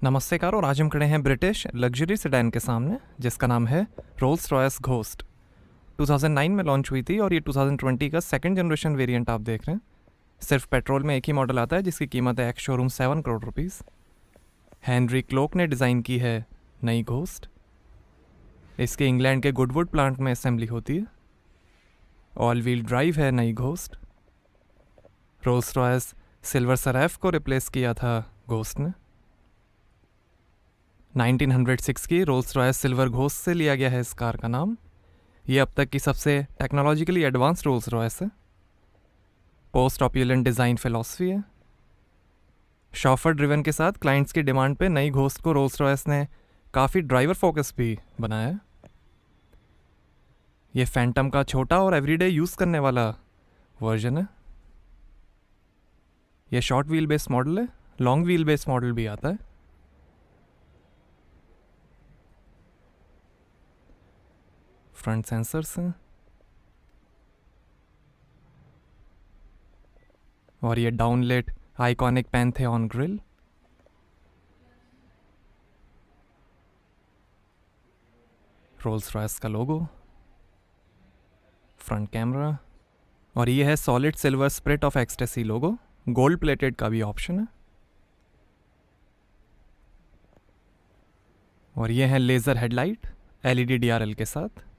नमस्ते कार, और आज हम खड़े हैं ब्रिटिश लग्जरी सेडान के सामने जिसका नाम है रोल्स रॉयस घोस्ट। 2009 में लॉन्च हुई थी और ये 2020 का सेकंड जनरेशन वेरिएंट आप देख रहे हैं। सिर्फ पेट्रोल में एक ही मॉडल आता है जिसकी कीमत है ex showroom 7 crore rupees. Henry Cloke ने डिज़ाइन की है नई घोस्ट। इसके इंग्लैंड के गुडवुड प्लांट में असेंबली होती है। ऑल व्हील ड्राइव है नई ghost. Rolls Royce silver Saraf को रिप्लेस किया था घोस्ट ने। 1906 की रोल्स रॉयस सिल्वर घोस्ट से लिया गया है इस कार का नाम। ये अब तक की सबसे टेक्नोलॉजिकली एडवांस रोल्स रॉयस है। पोस्ट ऑप्युलेंट डिज़ाइन फिलॉसफी है। शॉफर ड्रिवन के साथ क्लाइंट्स की डिमांड पे नई घोस्ट को रोल्स रॉयस ने काफ़ी ड्राइवर फोकस भी बनाया है। ये फैंटम का छोटा और एवरीडे यूज़ करने वाला वर्जन है। ये शॉर्ट व्हील बेस मॉडल है, लॉन्ग व्हील बेस मॉडल भी आता है। फ्रंट सेंसर्स हैं और ये डाउनलेट आइकॉनिक पैंथेऑन ग्रिल। रोल्स रॉयस का लोगो, फ्रंट कैमरा, और ये है solid silver spirit of ecstasy logo. Gold plated का भी ऑप्शन है। और ये है लेज़र हेडलाइट एलईडी डीआरएल के साथ।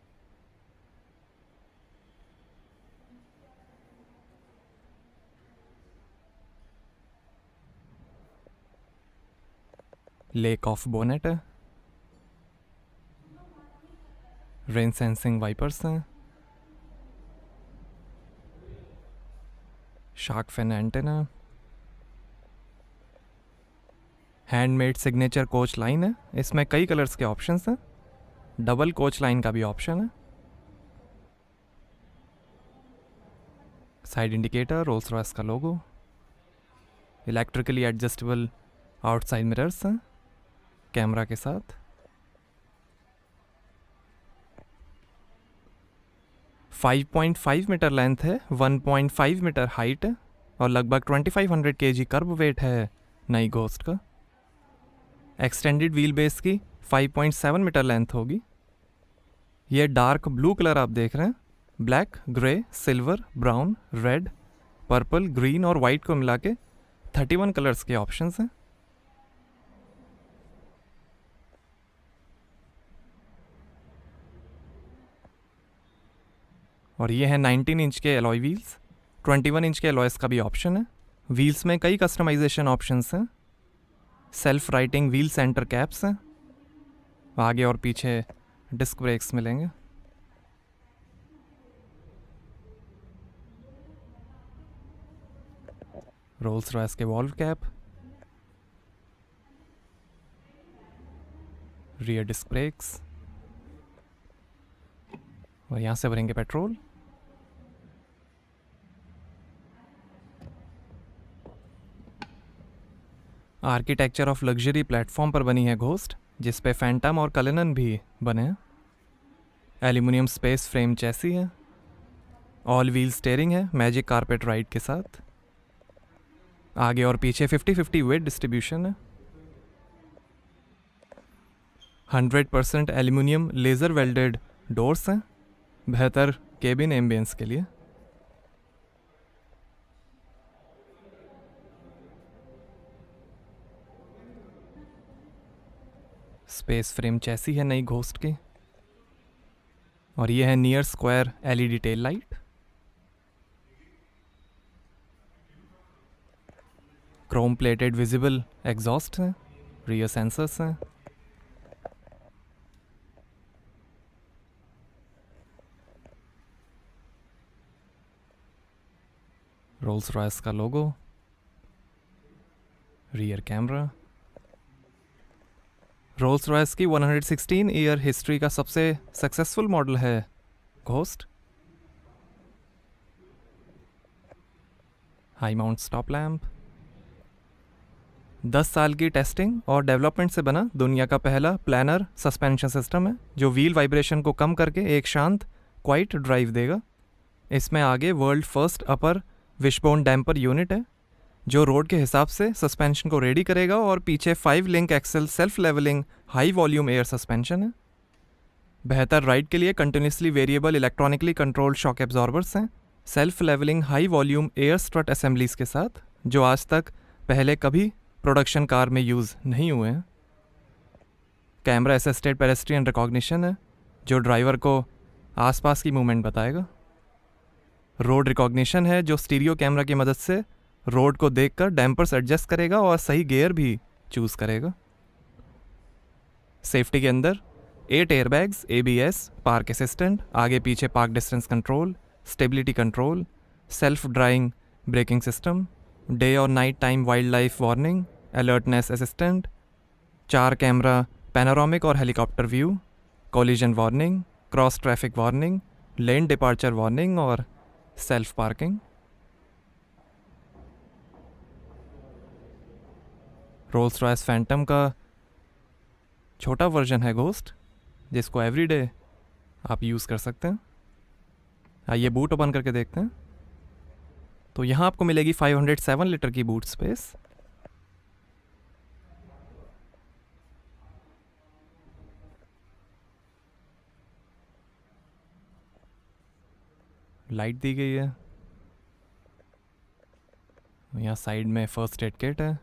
लेक ऑफ बोनेट है। रेन सेंसिंग वाइपर्स हैं। Shark fin antenna. Handmade signature coach line है। इसमें कई कलर्स के ऑप्शंस हैं। डबल कोच लाइन का भी ऑप्शन है। साइड इंडिकेटर, रोल्स रॉयस का लोगो, इलेक्ट्रिकली एडजस्टेबल आउटसाइड मिरर्स हैं कैमरा के साथ। फाइव 5.5 मीटर लेंथ है, 1.5 मीटर हाइट है और लगभग 2500 kg कर्ब वेट है नई घोस्ट का। एक्सटेंडेड व्हील बेस की 5.7 मीटर लेंथ होगी। ये डार्क ब्लू कलर आप देख रहे हैं। Black, grey, silver, brown, red, purple, green और वाइट को मिला के 31 कलर्स के ऑप्शंस हैं। और ये है 19 इंच के एलॉय व्हील्स। 21 इंच के एलॉयस का भी ऑप्शन है। व्हील्स में कई कस्टमाइजेशन ऑप्शंस हैं। Self righting wheel centre caps हैं। आगे और पीछे डिस्क ब्रेक्स मिलेंगे। रोल्स रॉयस के valve cap, rear disc brakes, और यहाँ से भरेंगे petrol. Architecture of luxury platform पर बनी है घोस्ट, जिस पे फैंटम और कलिनन भी बने हैं। एल्यूमिनियम स्पेस फ्रेम चैसी है। ऑल व्हील स्टेयरिंग है मैजिक कारपेट राइड के साथ। आगे और पीछे 50-50 वेट डिस्ट्रीब्यूशन है। 100% एल्यूमिनियम लेज़र वेल्डेड डोर्स हैं बेहतर केबिन एम्बियंस के लिए। स्पेस फ्रेम चैसी है नई घोस्ट की। और ये है near square LED tail light. Chrome plated visible exhaust हैं। रियर सेंसर्स हैं। रोल्स रॉयस का लोगो, रियर कैमरा। रोल्स रॉयस की 116 ईयर हिस्ट्री का सबसे सक्सेसफुल मॉडल है ghost. High mount stop lamp. 10 साल की टेस्टिंग और डेवलपमेंट से बना दुनिया का पहला प्लानर सस्पेंशन सिस्टम है जो व्हील वाइब्रेशन को कम करके एक शांत क्वाइट ड्राइव देगा। इसमें आगे वर्ल्ड फर्स्ट अपर विशबोन डैम्पर यूनिट है जो रोड के हिसाब से सस्पेंशन को रेडी करेगा, और पीछे 5 link axle self levelling high volume air suspension है। बेहतर राइड के लिए continuously variable electronically controlled shock absorbers हैं, self levelling high volume air strut assemblies के साथ, जो आज तक पहले कभी प्रोडक्शन कार में यूज़ नहीं हुए हैं। कैमरा असिस्टेड पेडेस्ट्रियन रिकॉग्निशन है, जो ड्राइवर को आसपास की मूवमेंट बताएगा। रोड रिकॉग्निशन है, जो स्टीरियो कैमरा की मदद से रोड को देखकर डैम्पर्स एडजस्ट करेगा और सही गियर भी चूज़ करेगा। सेफ्टी के अंदर 8 एयरबैग्स, ABS, पार्क असिस्टेंट, आगे पीछे park distance control, stability control, self driving braking system, day और night time wildlife warning, alertness assistant, 4 camera panoramic और helicopter view, collision warning, cross traffic warning, lane departure warning और self parking. Rolls Royce Phantom का छोटा version है ghost, जिसको everyday आप use कर सकते हैं। आइए बूट ओपन करके देखते हैं। तो यहाँ आपको मिलेगी 507 लीटर की बूट स्पेस। लाइट दी गई है। यहाँ साइड में फर्स्ट एड किट है।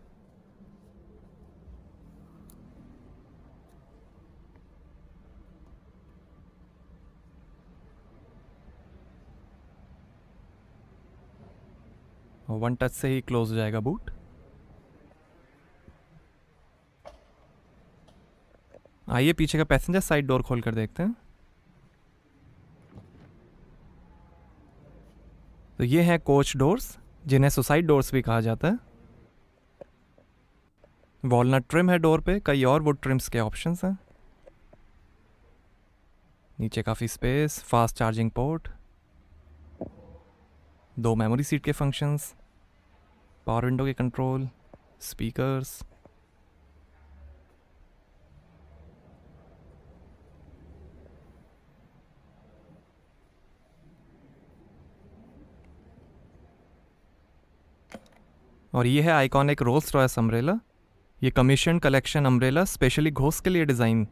वन टच से ही क्लोज हो जाएगा बूट। आइए पीछे का पैसेंजर साइड डोर खोल कर देखते हैं। तो ये हैं कोच डोर्स, जिन्हें सुसाइड डोर्स भी कहा जाता है। वॉलनट ट्रिम है डोर पे, कई और वुड ट्रिम्स के ऑप्शंस हैं। नीचे काफ़ी space, fast charging port, 2 memory seat के फंक्शंस, पावर विंडो के कंट्रोल, स्पीकर्स। और ये है आइकॉनिक रोल्स रॉयस अम्ब्रेला। ये commission collection umbrella specially ghost के लिए डिज़ाइन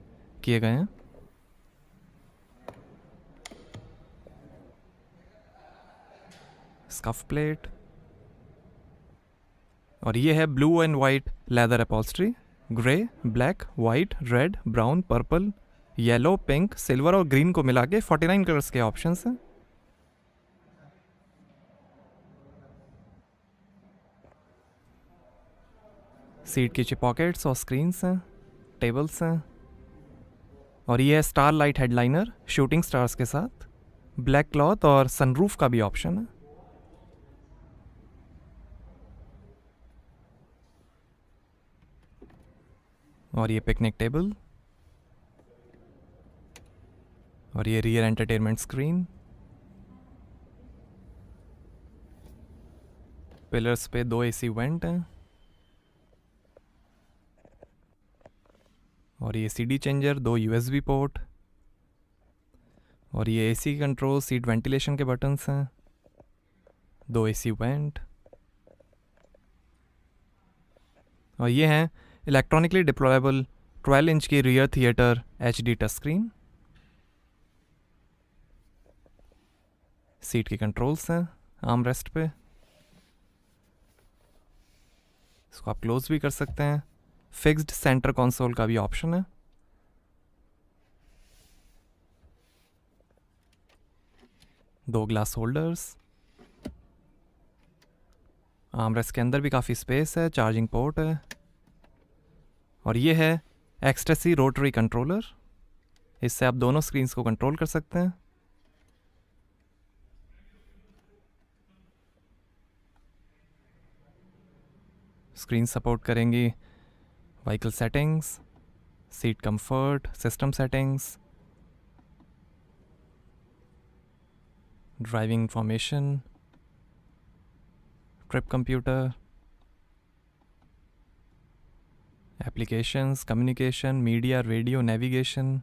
किए गए हैं। स्कफ प्लेट, और ये है blue and white leather upholstery, grey, black, white, red, brown, purple, yellow, pink, silver और ग्रीन को मिला के 49 कलर्स के ऑप्शंस हैं। सीट की पॉकेट्स और स्क्रीन्स हैं, टेबल्स हैं। और ये है star light headliner shooting stars के साथ, ब्लैक क्लॉथ और सनरूफ का भी ऑप्शन है। और ये पिकनिक टेबल, और ये रियर एंटरटेनमेंट स्क्रीन। पिलर्स पे 2 AC वेंट हैं। और ये CD चेंजर, 2 USB पोर्ट, और ये AC कंट्रोल, सीट वेंटिलेशन के बटन्स हैं, 2 AC वेंट। और ये हैं इलेक्ट्रॉनिकली डिप्लॉयबल 12 इंच की rear theatre HD touch screen. Seat के कंट्रोल्स हैं आर्म रेस्ट पे, इसको आप क्लोज भी कर सकते हैं। फिक्स्ड सेंटर कंसोल का भी ऑप्शन है। दो ग्लास होल्डर्स, आर्म रेस्ट के अंदर भी काफ़ी स्पेस है, चार्जिंग पोर्ट है। और ये है एक्सटेसी रोटरी कंट्रोलर, इससे आप दोनों स्क्रीन्स को कंट्रोल कर सकते हैं। स्क्रीन सपोर्ट करेंगी vehicle settings, seat comfort, system settings, driving information, trip computer, applications, communication, media, radio, navigation.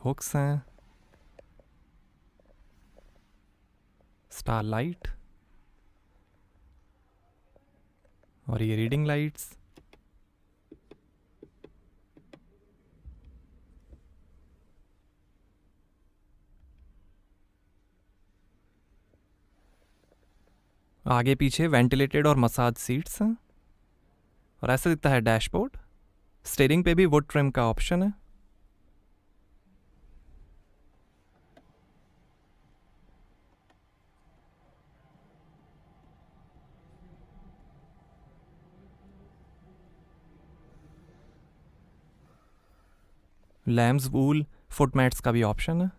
Hooks हैं, स्टार लाइट और ये रीडिंग लाइट्स। आगे पीछे वेंटिलेटेड और मसाज सीट्स हैं और ऐसे दिखता है डैशबोर्ड। स्टीयरिंग पे भी वुड ट्रिम का ऑप्शन है। लैम्स वूल फुट मैट्स का भी ऑप्शन है।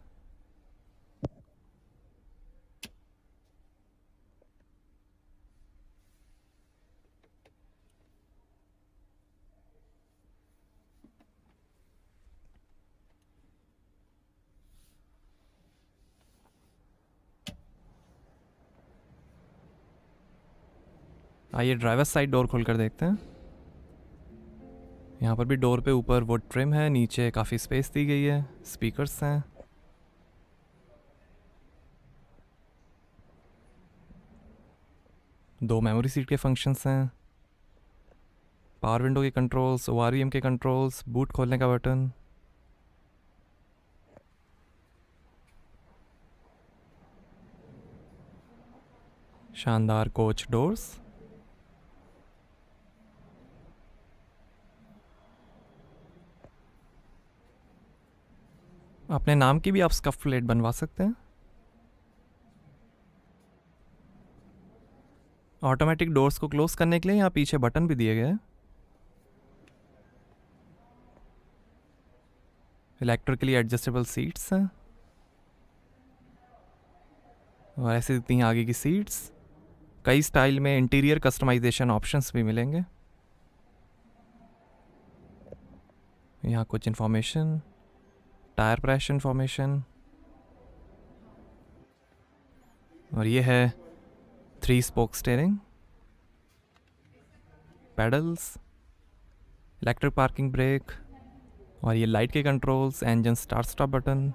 आइए ड्राइवर साइड डोर खोलकर देखते हैं। यहाँ पर भी डोर पे ऊपर वुड ट्रिम है, नीचे काफ़ी स्पेस दी गई है, स्पीकर्स हैं। दो मेमोरी सीट के फंक्शंस हैं, पावर विंडो के कंट्रोल्स, ORVM के कंट्रोल्स, बूट खोलने का बटन। शानदार कोच डोर्स। अपने नाम की भी आप स्कफ प्लेट बनवा सकते हैं। ऑटोमेटिक डोर्स को क्लोज करने के लिए यहाँ पीछे बटन भी दिए गए हैं। इलेक्ट्रिकली एडजस्टेबल सीट्स हैं और ऐसे दिखती हैं आगे की सीट्स। कई स्टाइल में इंटीरियर कस्टमाइजेशन ऑप्शंस भी मिलेंगे। यहाँ कुछ इन्फॉर्मेशन, टायर प्रेशर इन्फॉर्मेशन, और ये है 3 spoke steering, pedals, electric parking brake और ये लाइट के controls, engine start stop button.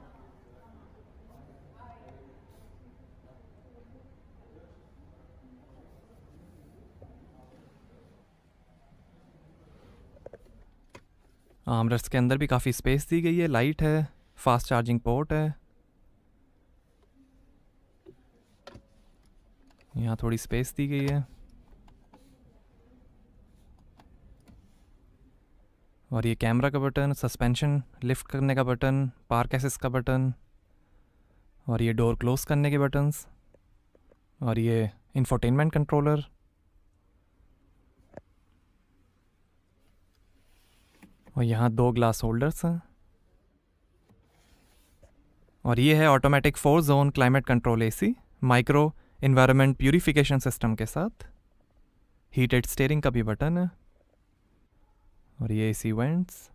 Armrest के अंदर भी काफ़ी स्पेस दी गई है, लाइट है, फास्ट चार्जिंग पोर्ट है। यहाँ थोड़ी स्पेस दी गई है और ये कैमरा का बटन, सस्पेंशन लिफ्ट करने का बटन, पार्क असिस्ट का बटन और ये डोर क्लोज करने के बटन्स और ये इंफोटेनमेंट कंट्रोलर। और यहाँ 2 ग्लास होल्डर्स हैं और ये है automatic 4 zone climate control AC micro environment purification system के साथ। हीटेड स्टीयरिंग का भी बटन है और ये AC वेंट्स।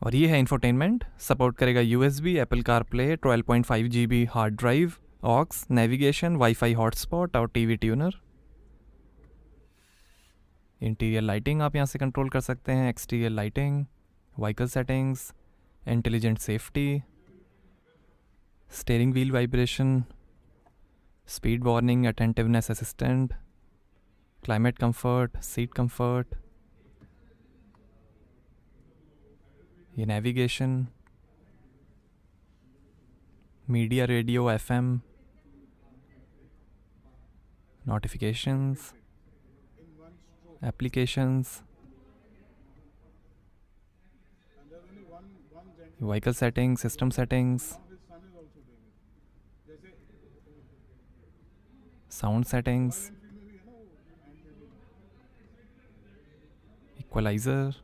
और ये है इंफोटेनमेंट, सपोर्ट करेगा USB, Apple CarPlay, 12.5 GB hard drive, aux, navigation, wifi hotspot और TV ट्यूनर। इंटीरियर लाइटिंग आप यहाँ से कंट्रोल कर सकते हैं, exterior lighting, vehicle settings, intelligent safety, steering wheel vibration, speed warning, attentiveness assistant, climate comfort, seat comfort, ये navigation, media, radio, FM, notifications, applications, vehicle settings, system settings, sound settings, equaliser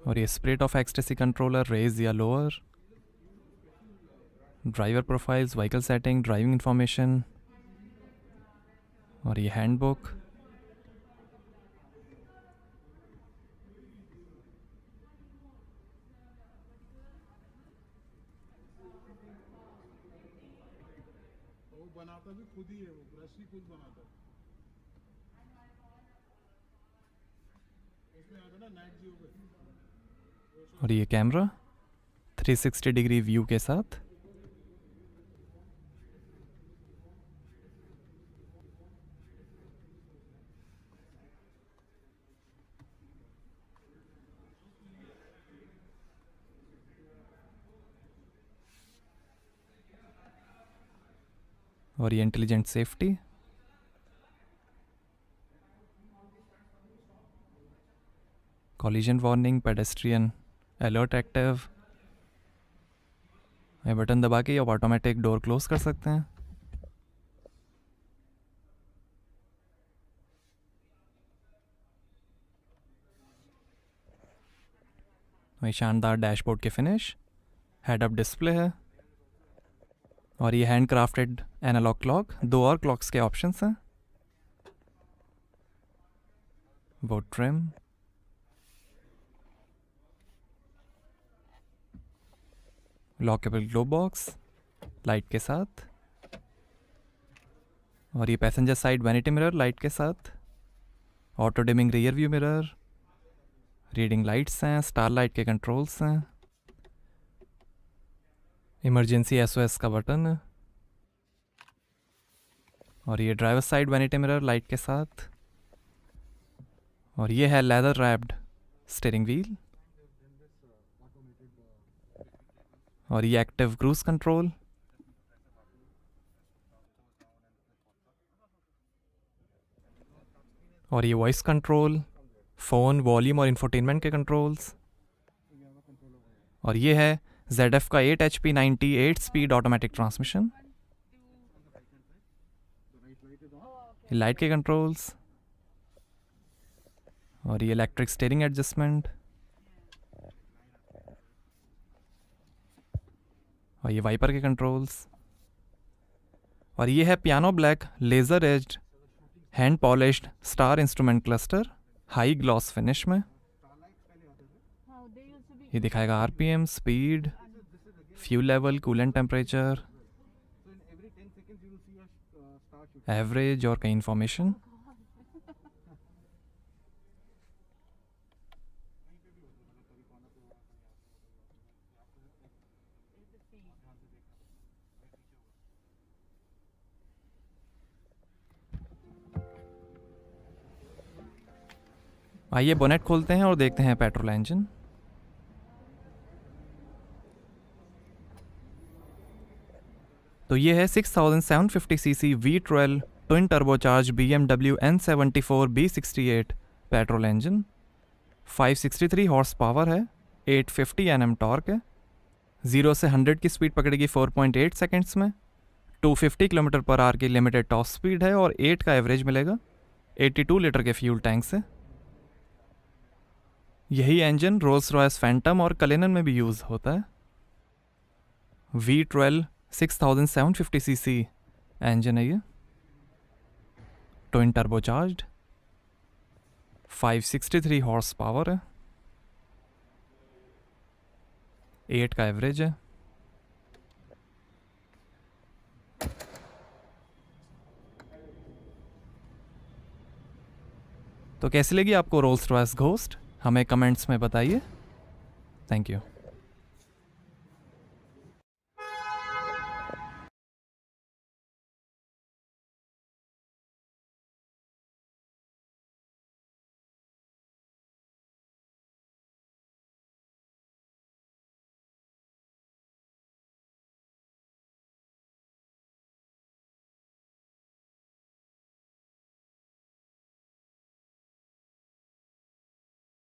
और ये split of ecstasy controller, raise या lower, driver profiles, vehicle setting, driving information और ये handbook. बनाता भी खुद ही है, वो ब्रश ही खुद बनाता है। उसमें आता ना नाइट जियो पे। और ये कैमरा 360 डिग्री व्यू के साथ। और ये intelligent safety. Collision warning, pedestrian alert active. ये बटन दबा के आप ऑटोमेटिक डोर क्लोज कर सकते हैं। ये शानदार डैशबोर्ड के फिनिश, हेड अप डिस्प्ले है। और ये हैंड क्राफ्टेड एनालॉग क्लॉक, 2 और क्लॉक्स के ऑप्शंस हैं। वो trim, lockable glove box light के साथ। और ये passenger side vanity mirror light के साथ। Auto dimming rear view mirror, reading lights हैं, स्टार लाइट के कंट्रोल्स हैं। इमरजेंसी एसओएस का बटन है। और ये driver side vanity mirror light के साथ। और ये है लेदर रैप्ड स्टीयरिंग व्हील। और ये एक्टिव क्रूज कंट्रोल। और ये वॉइस कंट्रोल, फ़ोन, वॉल्यूम और इंफोटेनमेंट के कंट्रोल्स। और ये है ZF का 8 HP 98 स्पीड ऑटोमेटिक ट्रांसमिशन। ये लाइट के कंट्रोल्स। और ये इलेक्ट्रिक स्टीयरिंग एडजस्टमेंट। और ये वाइपर के कंट्रोल्स। और ये है piano black laser aged hand polished star instrument cluster, high gloss finish में। ये दिखाएगा RPM, speed, fuel level, coolant temperature, average और कई इंफॉर्मेशन। आइए बोनेट खोलते हैं और देखते हैं पेट्रोल इंजन। तो ये है 6750 CC V12 twin turbocharge BMW N74 B68 petrol engine. 563 horse power है, 850 Nm टॉर्क है। 0 से 100 की स्पीड पकड़ेगी 4.8 सेकेंड्स में। 250 km/h की लिमिटेड टॉप स्पीड है और 8 का एवरेज मिलेगा 82 लीटर के फ्यूल टैंक से। यही इंजन रोल्स रॉयस फैंटम और कलेनन में भी यूज़ होता है। V12 6750 सीसी इंजन है ये, ट्विन टर्बोचार्ज्ड, 563 हॉर्स पावर है, 8 का एवरेज है। तो कैसी लगी आपको रोल्स रॉयस घोस्ट? हमें कमेंट्स में बताइए। Thank you.